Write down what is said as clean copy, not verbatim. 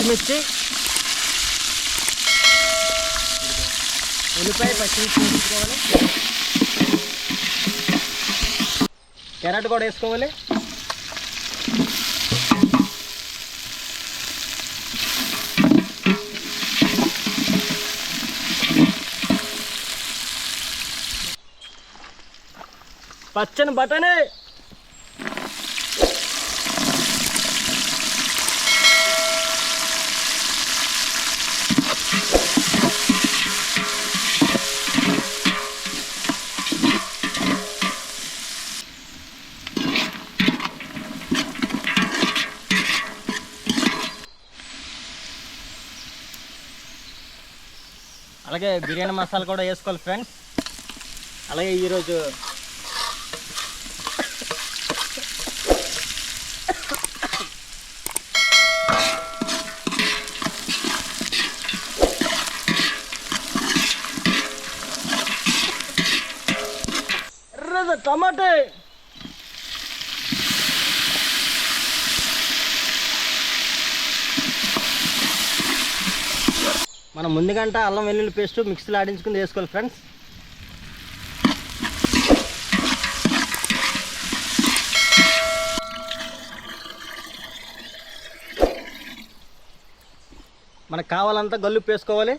పచ్చిమిర్చి, ఉల్లిపాయ, పచ్చిమిర్చి వేసుకోవాలి. క్యారెట్ కూడా వేసుకోవాలి. పచ్చని బఠానీ, అలాగే బిర్యానీ మసాలా కూడా వేసుకోవాలి ఫ్రెండ్స్. అలాగే ఈరోజు టమాటా, మనం ముందుగంట అల్లం వెల్లుల్లి పేస్ట్ మిక్సీలో ఆడించుకుని వేసుకోవాలి ఫ్రెండ్స్. మనకు కావాలంతా గల్లుప్పు వేసుకోవాలి.